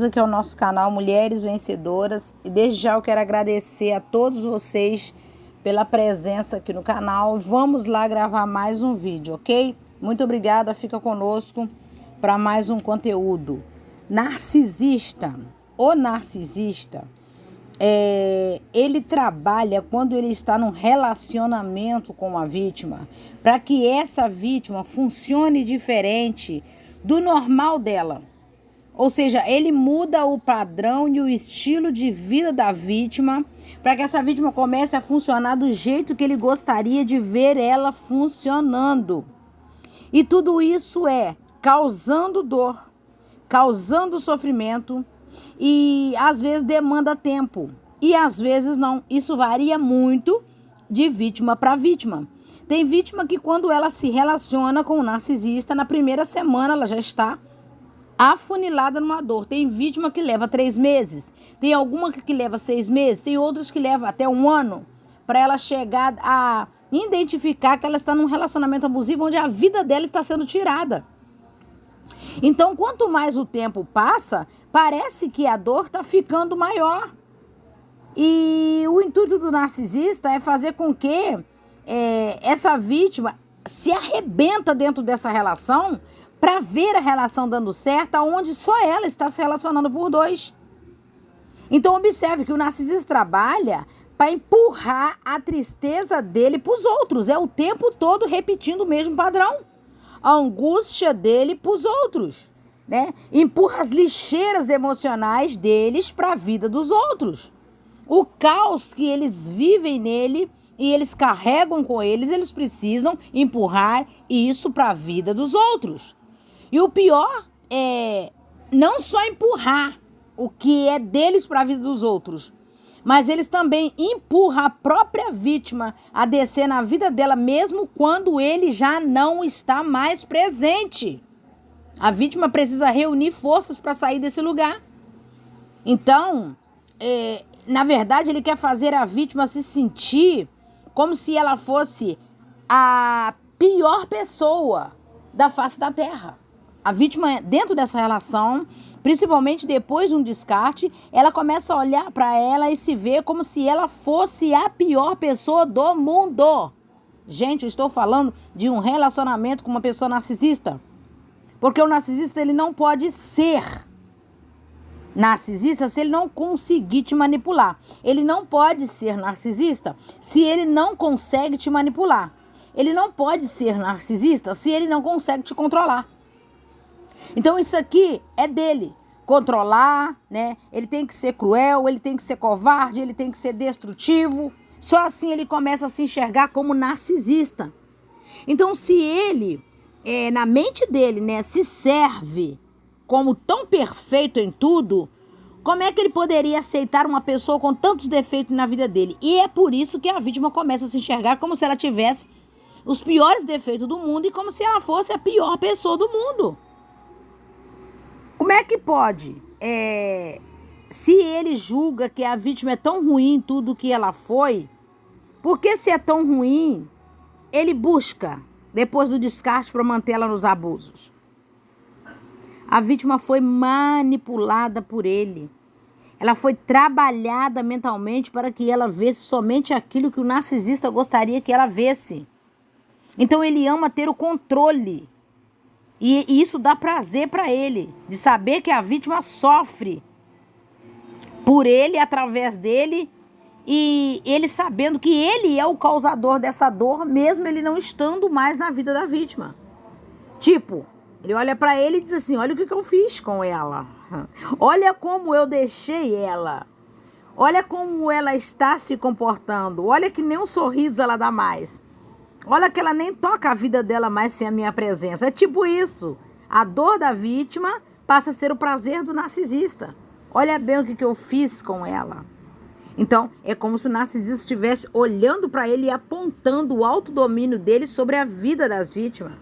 Aqui é o nosso canal Mulheres Vencedoras e desde já eu quero agradecer a todos vocês pela presença aqui no canal. Vamos lá gravar mais um vídeo, ok? Muito obrigada, fica conosco para mais um conteúdo. Narcisista, o narcisista, ele trabalha quando ele está num relacionamento com a vítima para que essa vítima funcione diferente do normal dela. Ou seja, ele muda o padrão e o estilo de vida da vítima para que essa vítima comece a funcionar do jeito que ele gostaria de ver ela funcionando. E tudo isso causando dor, causando sofrimento e às vezes demanda tempo e às vezes não. Isso varia muito de vítima para vítima. Tem vítima que quando ela se relaciona com o narcisista, na primeira semana ela já está afunilada numa dor. Tem vítima que leva 3 meses, tem alguma que leva 6 meses, tem outras que leva até 1 ano para ela chegar a identificar que ela está num relacionamento abusivo onde a vida dela está sendo tirada. Então, quanto mais o tempo passa, parece que a dor está ficando maior. E o intuito do narcisista é fazer com que essa vítima se arrebenta dentro dessa relação para ver a relação dando certo, onde só ela está se relacionando por 2. Então, observe que o narcisista trabalha para empurrar a tristeza dele para os outros. É o tempo todo repetindo o mesmo padrão. A angústia dele para os outros, né? Empurra as lixeiras emocionais deles para a vida dos outros. O caos que eles vivem nele e eles carregam com eles precisam empurrar isso para a vida dos outros. E o pior é não só empurrar o que é deles para a vida dos outros, mas eles também empurram a própria vítima a descer na vida dela, mesmo quando ele já não está mais presente. A vítima precisa reunir forças para sair desse lugar. Então, na verdade, ele quer fazer a vítima se sentir como se ela fosse a pior pessoa da face da terra. A vítima, dentro dessa relação, principalmente depois de um descarte, ela começa a olhar para ela e se ver como se ela fosse a pior pessoa do mundo. Gente, eu estou falando de um relacionamento com uma pessoa narcisista. Porque o narcisista, ele não pode ser narcisista se ele não conseguir te manipular. Ele não pode ser narcisista se ele não consegue te manipular. Ele não pode ser narcisista se ele não consegue te controlar. Então isso aqui é dele, controlar, né? Ele tem que ser cruel, ele tem que ser covarde, ele tem que ser destrutivo. Só assim ele começa a se enxergar como narcisista. Então se ele, na mente dele, né, se serve como tão perfeito em tudo, como é que ele poderia aceitar uma pessoa com tantos defeitos na vida dele? E é por isso que a vítima começa a se enxergar como se ela tivesse os piores defeitos do mundo e como se ela fosse a pior pessoa do mundo. Como é que pode? Se ele julga que a vítima é tão ruim em tudo que ela foi, por que se é tão ruim, ele busca, depois do descarte, para mantê-la nos abusos? A vítima foi manipulada por ele. Ela foi trabalhada mentalmente para que ela visse somente aquilo que o narcisista gostaria que ela visse. Então ele ama ter o controle. E isso dá prazer para ele, de saber que a vítima sofre por ele, através dele, e ele sabendo que ele é o causador dessa dor, mesmo ele não estando mais na vida da vítima. Tipo, ele olha para ele e diz assim: olha o que eu fiz com ela. Olha como eu deixei ela. Olha como ela está se comportando. Olha que nem um sorriso ela dá mais. Olha que ela nem toca a vida dela mais sem a minha presença. É tipo isso. A dor da vítima passa a ser o prazer do narcisista. Olha bem o que eu fiz com ela. Então, é como se o narcisista estivesse olhando para ele e apontando o autodomínio dele sobre a vida das vítimas.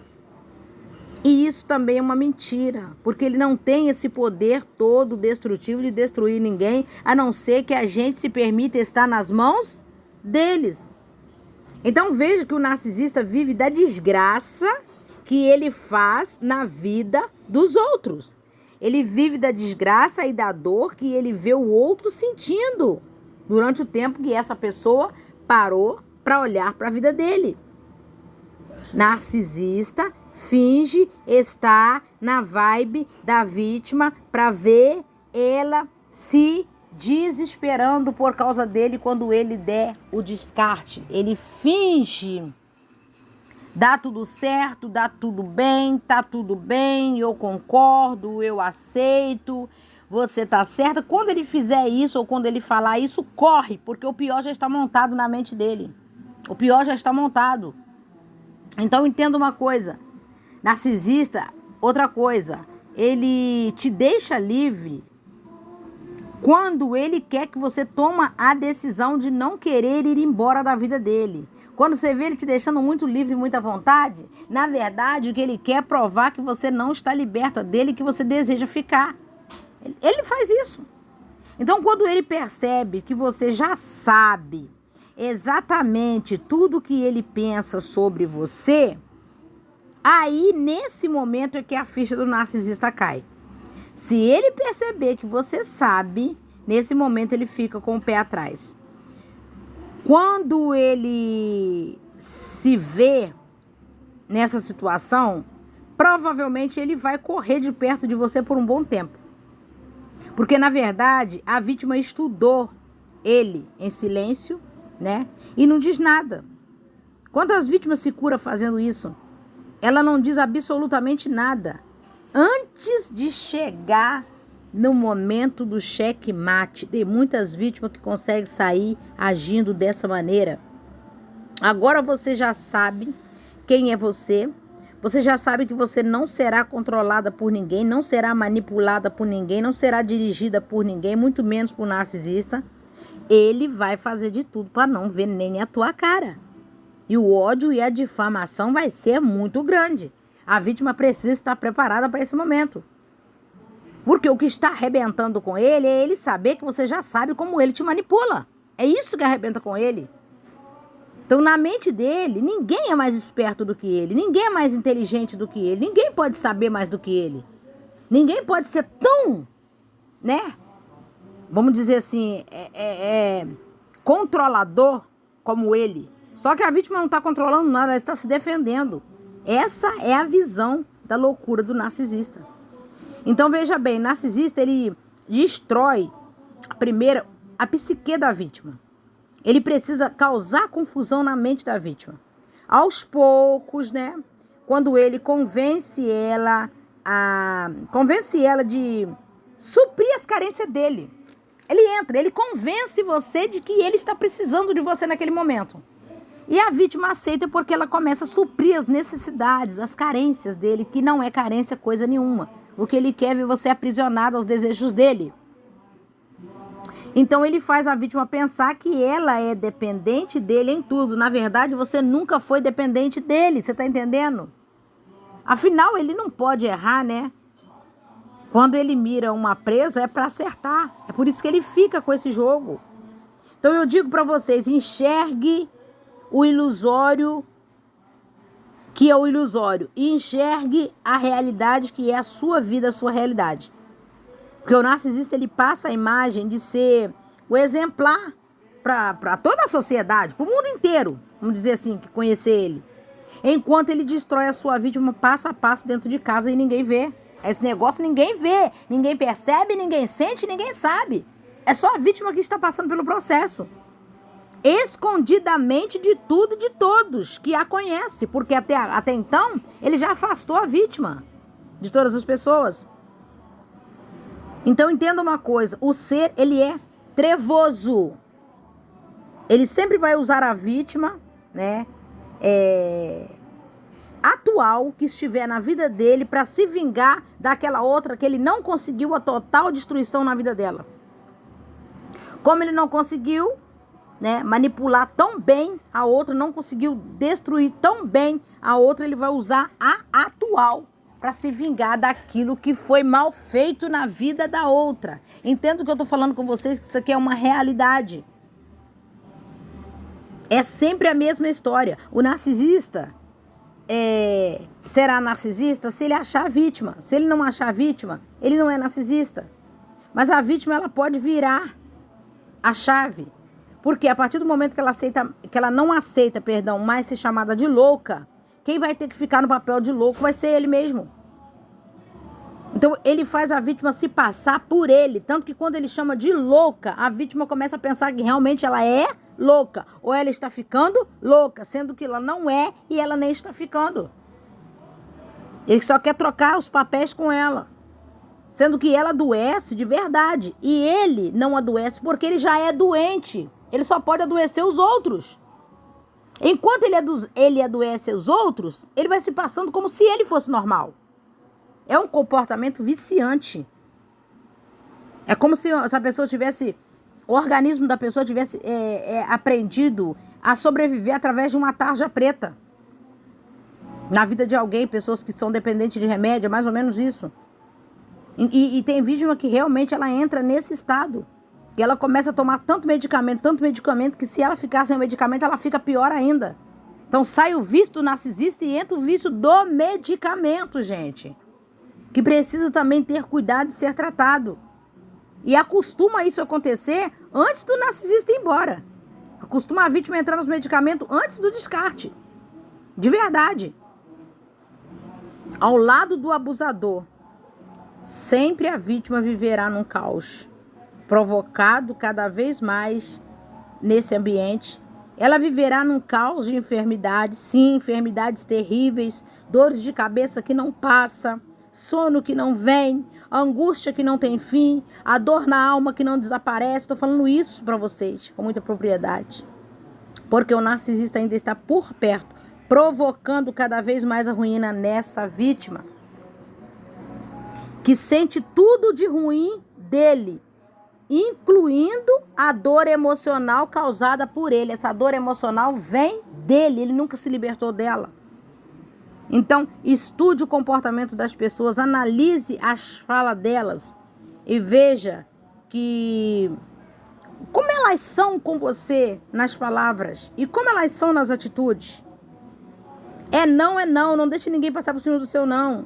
E isso também é uma mentira, porque ele não tem esse poder todo destrutivo de destruir ninguém, a não ser que a gente se permita estar nas mãos deles. Então veja que o narcisista vive da desgraça que ele faz na vida dos outros. Ele vive da desgraça e da dor que ele vê o outro sentindo durante o tempo que essa pessoa parou para olhar para a vida dele. Narcisista finge estar na vibe da vítima para ver ela se desesperando por causa dele quando ele der o descarte. Ele finge. Dá tudo certo, dá tudo bem, tá tudo bem, eu concordo, eu aceito, você tá certa. Quando ele fizer isso ou quando ele falar isso, corre, porque o pior já está montado na mente dele. O pior já está montado. Então entenda uma coisa, narcisista, outra coisa, ele te deixa livre quando ele quer que você tome a decisão de não querer ir embora da vida dele. Quando você vê ele te deixando muito livre e muita vontade, na verdade o que ele quer é provar que você não está liberta dele, que você deseja ficar. Ele faz isso. Então quando ele percebe que você já sabe exatamente tudo que ele pensa sobre você, aí nesse momento é que a ficha do narcisista cai. Se ele perceber que você sabe, nesse momento ele fica com o pé atrás. Quando ele se vê nessa situação, provavelmente ele vai correr de perto de você por um bom tempo. Porque, na verdade, a vítima estudou ele em silêncio, né? E não diz nada. Quantas vítimas se curam fazendo isso? Ela não diz absolutamente nada. Antes de chegar no momento do checkmate, tem muitas vítimas que conseguem sair agindo dessa maneira. Agora você já sabe quem é você. Você já sabe que você não será controlada por ninguém, não será manipulada por ninguém, não será dirigida por ninguém, muito menos por narcisista. Ele vai fazer de tudo para não ver nem a tua cara. E o ódio e a difamação vai ser muito grande. A vítima precisa estar preparada para esse momento. Porque o que está arrebentando com ele é ele saber que você já sabe como ele te manipula. É isso que arrebenta com ele. Então, na mente dele, ninguém é mais esperto do que ele. Ninguém é mais inteligente do que ele. Ninguém pode saber mais do que ele. Ninguém pode ser tão, né? Vamos dizer assim, controlador como ele. Só que a vítima não está controlando nada, ela está se defendendo. Essa é a visão da loucura do narcisista. Então, veja bem, narcisista, ele destrói, primeiro, a psique da vítima. Ele precisa causar confusão na mente da vítima. Aos poucos, né? Quando ele convence ela de suprir as carências dele. Ele entra, ele convence você de que ele está precisando de você naquele momento. E a vítima aceita porque ela começa a suprir as necessidades, as carências dele, que não é carência coisa nenhuma. O que ele quer é ver você aprisionado aos desejos dele. Então ele faz a vítima pensar que ela é dependente dele em tudo. Na verdade, você nunca foi dependente dele, você está entendendo? Afinal, ele não pode errar, né? Quando ele mira uma presa é para acertar. É por isso que ele fica com esse jogo. Então eu digo para vocês, enxergue o ilusório, que é o ilusório, e enxergue a realidade, que é a sua vida, a sua realidade. Porque o narcisista, ele passa a imagem de ser o exemplar para toda a sociedade, para o mundo inteiro, vamos dizer assim, que conhecer ele. Enquanto ele destrói a sua vítima passo a passo dentro de casa e ninguém vê. Esse negócio ninguém vê, ninguém percebe, ninguém sente, ninguém sabe. É só a vítima que está passando pelo processo. Escondidamente de tudo e de todos que a conhece, porque até então ele já afastou a vítima de todas as pessoas. Então entenda uma coisa, o ser, ele é trevoso. Ele sempre vai usar a vítima, né, atual que estiver na vida dele para se vingar daquela outra que ele não conseguiu a total destruição na vida dela. Como ele não conseguiu, né, manipular tão bem a outra, não conseguiu destruir tão bem a outra, ele vai usar a atual para se vingar daquilo que foi mal feito na vida da outra. Entendo que eu estou falando com vocês, que isso aqui é uma realidade. É sempre a mesma história. O narcisista, será narcisista se ele achar a vítima. Se ele não achar a vítima, ele não é narcisista. Mas a vítima, ela pode virar a chave. Porque a partir do momento que ela não aceita, mais ser chamada de louca, quem vai ter que ficar no papel de louco vai ser ele mesmo. Então, ele faz a vítima se passar por ele. Tanto que quando ele chama de louca, a vítima começa a pensar que realmente ela é louca. Ou ela está ficando louca, sendo que ela não é e ela nem está ficando. Ele só quer trocar os papéis com ela. Sendo que ela adoece de verdade. E ele não adoece porque ele já é doente. Ele só pode adoecer os outros. Enquanto ele adoece os outros, ele vai se passando como se ele fosse normal. É um comportamento viciante. É como se essa pessoa tivesse... O organismo da pessoa tivesse aprendido a sobreviver através de uma tarja preta. Na vida de alguém, pessoas que são dependentes de remédio, é mais ou menos isso. E tem vítima que realmente ela entra nesse estado. Que ela começa a tomar tanto medicamento, que se ela ficar sem o medicamento, ela fica pior ainda. Então sai o vício do narcisista e entra o vício do medicamento, gente. Que precisa também ter cuidado de ser tratado. E acostuma isso acontecer antes do narcisista ir embora. Acostuma a vítima a entrar nos medicamentos antes do descarte. De verdade. Ao lado do abusador, sempre a vítima viverá num caos, provocado cada vez mais nesse ambiente. Ela viverá num caos de enfermidades, sim, enfermidades terríveis, dores de cabeça que não passa, sono que não vem, angústia que não tem fim, a dor na alma que não desaparece. Estou falando isso para vocês com muita propriedade. Porque o narcisista ainda está por perto, provocando cada vez mais a ruína nessa vítima, que sente tudo de ruim dele, incluindo a dor emocional causada por ele. Essa dor emocional vem dele, ele nunca se libertou dela. Então, estude o comportamento das pessoas, analise as falas delas e veja como elas são com você nas palavras e como elas são nas atitudes. É não, não deixe ninguém passar por cima do seu não.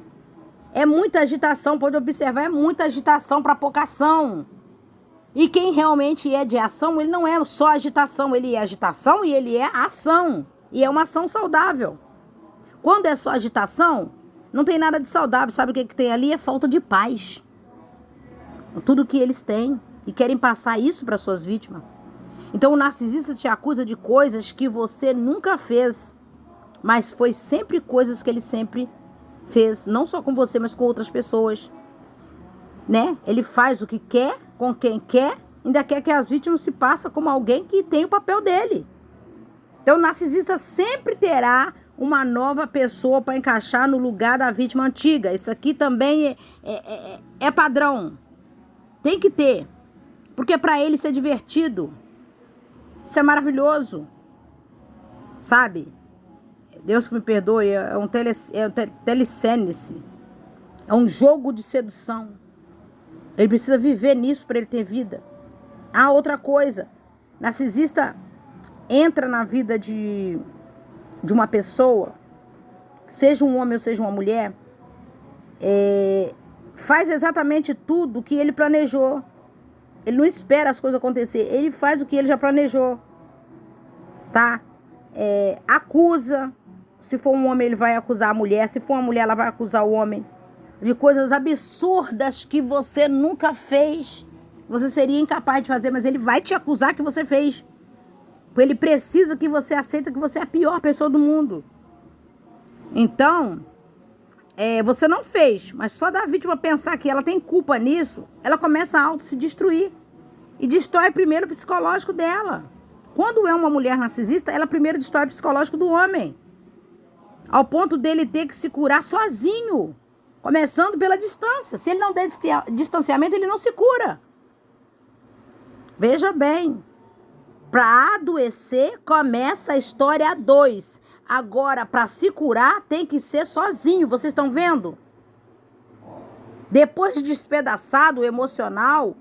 É muita agitação, pode observar, é muita agitação para pouca ação. E quem realmente é de ação, ele não é só agitação, ele é agitação e ele é ação. E é uma ação saudável. Quando é só agitação, não tem nada de saudável. Sabe o que tem ali? É falta de paz. Tudo que eles têm. E querem passar isso para suas vítimas. Então o narcisista te acusa de coisas que você nunca fez. Mas foi sempre coisas que ele sempre fez. Não só com você, mas com outras pessoas. Né? Ele faz o que quer, com quem quer. Ainda quer que as vítimas se passem como alguém que tem o papel dele. Então o narcisista sempre terá uma nova pessoa para encaixar no lugar da vítima antiga. Isso aqui também é padrão. Tem que ter. Porque para ele isso é divertido. Isso é maravilhoso. Sabe? Deus que me perdoe, é um telecênice. É um jogo de sedução. Ele precisa viver nisso para ele ter vida. Ah, outra coisa. Narcisista entra na vida de uma pessoa, seja um homem ou seja uma mulher, faz exatamente tudo o que ele planejou. Ele não espera as coisas acontecer, ele faz o que ele já planejou, tá? Acusa, se for um homem ele vai acusar a mulher, se for uma mulher ela vai acusar o homem, de coisas absurdas que você nunca fez, você seria incapaz de fazer, mas ele vai te acusar que você fez. Ele precisa que você aceite que você é a pior pessoa do mundo. Então, você não fez, mas só da vítima pensar que ela tem culpa nisso, ela começa a auto-se destruir. E destrói primeiro o psicológico dela. Quando é uma mulher narcisista, ela primeiro destrói o psicológico do homem. Ao ponto dele ter que se curar sozinho. Começando pela distância. Se ele não der distanciamento, ele não se cura. Veja bem. Para adoecer, começa a história 2. Agora, para se curar, tem que ser sozinho. Vocês estão vendo? Depois de despedaçado o emocional,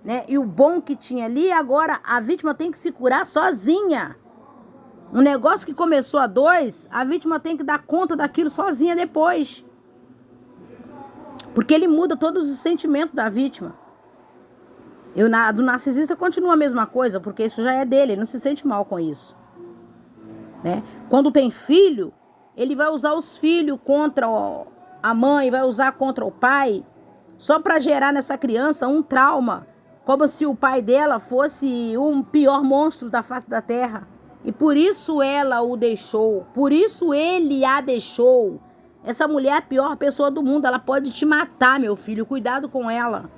né, e o bom que tinha ali, agora a vítima tem que se curar sozinha. Um negócio que começou a 2, a vítima tem que dar conta daquilo sozinha depois. Porque ele muda todos os sentimentos da vítima. Do narcisista continua a mesma coisa, porque isso já é dele, ele não se sente mal com isso. Né? Quando tem filho, ele vai usar os filhos contra a mãe, vai usar contra o pai, só para gerar nessa criança um trauma, como se o pai dela fosse o pior monstro da face da terra. E por isso ela o deixou, por isso ele a deixou. Essa mulher é a pior pessoa do mundo, ela pode te matar, meu filho, cuidado com ela.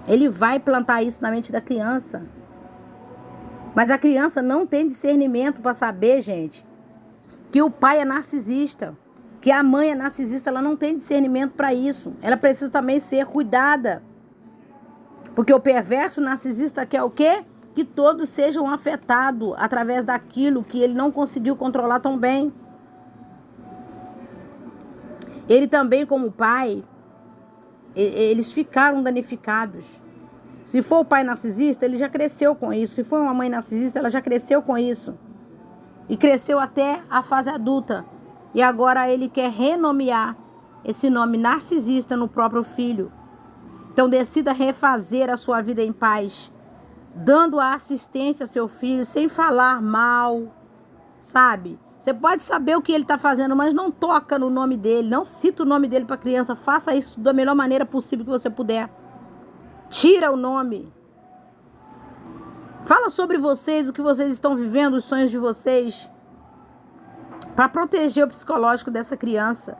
Ele vai plantar isso na mente da criança. Mas a criança não tem discernimento para saber, gente, que o pai é narcisista, que a mãe é narcisista, ela não tem discernimento para isso. Ela precisa também ser cuidada. Porque o perverso narcisista quer o quê? Que todos sejam afetados através daquilo que ele não conseguiu controlar tão bem. Ele também, como pai, eles ficaram danificados. Se for o pai narcisista, ele já cresceu com isso. Se for uma mãe narcisista, ela já cresceu com isso. E cresceu até a fase adulta. E agora ele quer renomear esse nome narcisista no próprio filho. Então decida refazer a sua vida em paz, dando a assistência ao seu filho, sem falar mal, sabe? Você pode saber o que ele está fazendo, mas não toca no nome dele, não cita o nome dele para a criança. Faça isso da melhor maneira possível que você puder. Tira o nome. Fala sobre vocês, o que vocês estão vivendo, os sonhos de vocês, para proteger o psicológico dessa criança.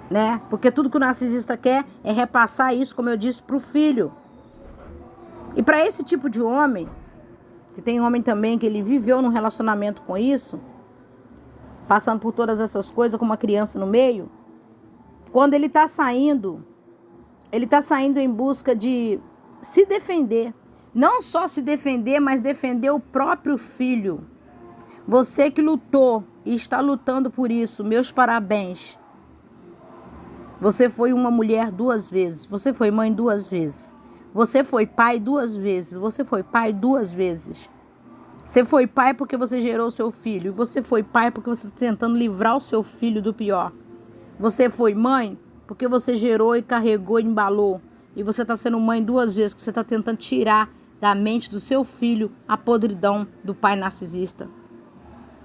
Né? Porque tudo que o narcisista quer é repassar isso, como eu disse, para o filho. E para esse tipo de homem, que tem homem também que ele viveu num relacionamento com isso, passando por todas essas coisas com uma criança no meio, quando ele está saindo em busca de se defender. Não só se defender, mas defender o próprio filho. Você que lutou e está lutando por isso, meus parabéns. Você foi uma mulher 2 vezes, você foi mãe 2 vezes, você foi pai 2 vezes, você foi pai 2 vezes. Você foi pai porque você gerou seu filho, você foi pai porque você está tentando livrar o seu filho do pior. Você foi mãe porque você gerou e carregou e embalou. E você está sendo mãe 2 vezes, porque você está tentando tirar da mente do seu filho a podridão do pai narcisista.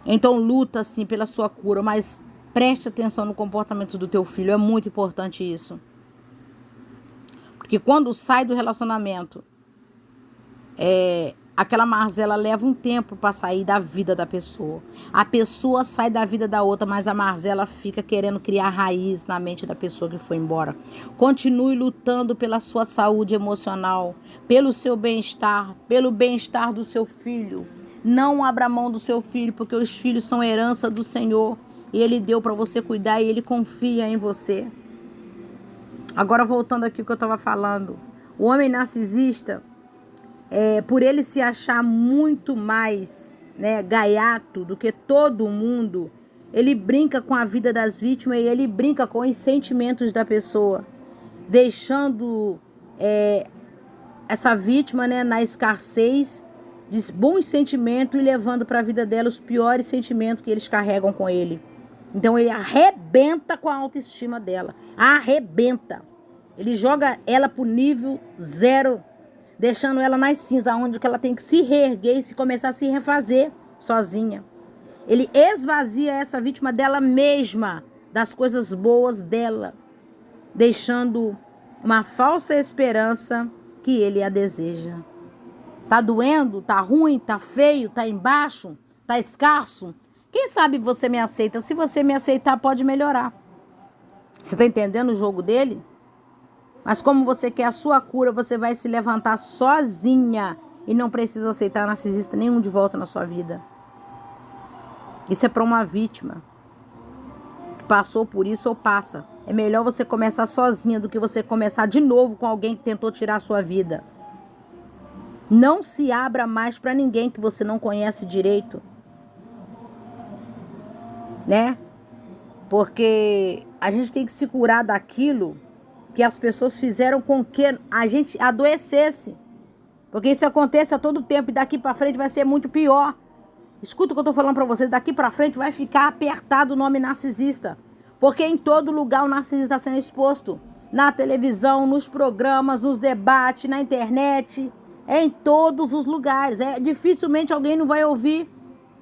Então luta sim pela sua cura, mas preste atenção no comportamento do teu filho, é muito importante isso. Porque quando sai do relacionamento, aquela marzela leva um tempo para sair da vida da pessoa. A pessoa sai da vida da outra, mas a marzela fica querendo criar raiz na mente da pessoa que foi embora. Continue lutando pela sua saúde emocional, pelo seu bem-estar, pelo bem-estar do seu filho. Não abra mão do seu filho, porque os filhos são herança do Senhor. E Ele deu para você cuidar e Ele confia em você. Agora voltando aqui ao que eu estava falando. O homem narcisista, por ele se achar muito mais, né, gaiato do que todo mundo, ele brinca com a vida das vítimas e ele brinca com os sentimentos da pessoa. Deixando essa vítima, né, na escassez de bons sentimentos e levando para a vida dela os piores sentimentos que eles carregam com ele. Então ele arrebenta com a autoestima dela. Arrebenta. Ele joga ela pro nível 0, deixando ela nas cinzas, onde ela tem que se reerguer e começar a se refazer sozinha. Ele esvazia essa vítima dela mesma, das coisas boas dela, deixando uma falsa esperança que ele a deseja. Tá doendo? Tá ruim? Tá feio? Tá embaixo? Tá escasso? Quem sabe você me aceita? Se você me aceitar, pode melhorar. Você tá entendendo o jogo dele? Mas como você quer a sua cura, você vai se levantar sozinha e não precisa aceitar narcisista nenhum de volta na sua vida. Isso é para uma vítima que passou por isso ou passa. É melhor você começar sozinha do que você começar de novo com alguém que tentou tirar a sua vida. Não se abra mais para ninguém que você não conhece direito. Né? Porque a gente tem que se curar daquilo que as pessoas fizeram com que a gente adoecesse. Porque isso acontece a todo tempo e daqui para frente vai ser muito pior. Escuta o que eu tô falando pra vocês. Daqui pra frente vai ficar apertado o nome narcisista. Porque em todo lugar o narcisista está sendo exposto. Na televisão, nos programas, nos debates, na internet. Em todos os lugares. Dificilmente alguém não vai ouvir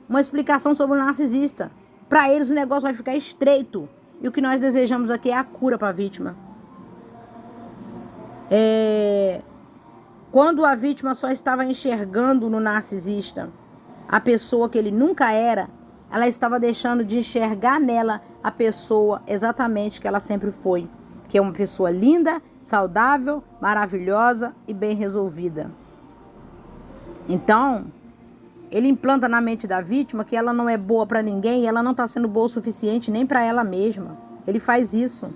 uma explicação sobre o narcisista. Para eles o negócio vai ficar estreito. E o que nós desejamos aqui é a cura para a vítima. Quando a vítima só estava enxergando no narcisista a pessoa que ele nunca era, ela estava deixando de enxergar nela a pessoa exatamente que ela sempre foi. Que é uma pessoa linda, saudável, maravilhosa e bem resolvida. Então, ele implanta na mente da vítima que ela não é boa para ninguém e ela não está sendo boa o suficiente nem para ela mesma. Ele faz isso.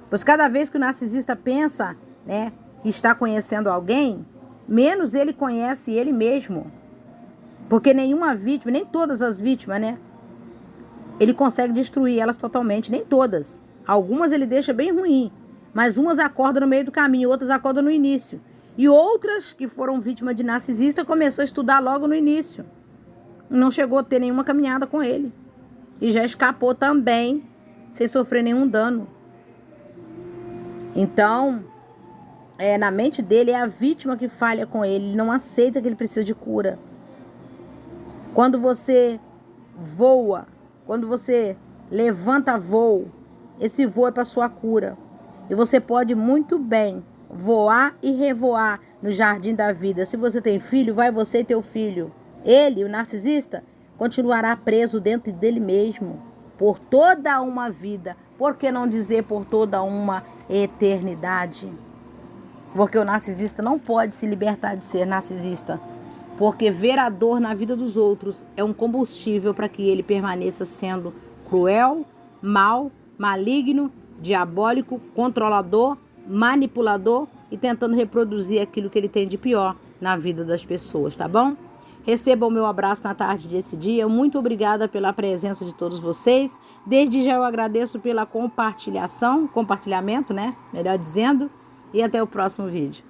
Pois cada vez que o narcisista pensa, né, que está conhecendo alguém, menos ele conhece ele mesmo. Porque nenhuma vítima, nem todas as vítimas, né, ele consegue destruir elas totalmente, nem todas. Algumas ele deixa bem ruim, mas umas acordam no meio do caminho, outras acordam no início. E outras que foram vítimas de narcisista começou a estudar logo no início. Não chegou a ter nenhuma caminhada com ele. E já escapou também, sem sofrer nenhum dano. Então, na mente dele é a vítima que falha com ele. Ele não aceita que ele precisa de cura. Quando você voa, quando você levanta voo, esse voo é para sua cura. E você pode muito bem voar e revoar no jardim da vida. Se você tem filho, vai você e teu filho. Ele, o narcisista, continuará preso dentro dele mesmo por toda uma vida. Por que não dizer por toda uma eternidade? Porque o narcisista não pode se libertar de ser narcisista. Porque ver a dor na vida dos outros é um combustível para que ele permaneça sendo cruel, mau, maligno, diabólico, controlador, manipulador e tentando reproduzir aquilo que ele tem de pior na vida das pessoas, tá bom? Receba o meu abraço na tarde desse dia. Muito obrigada pela presença de todos vocês. Desde já eu agradeço pela compartilhamento, né? Melhor dizendo. E até o próximo vídeo.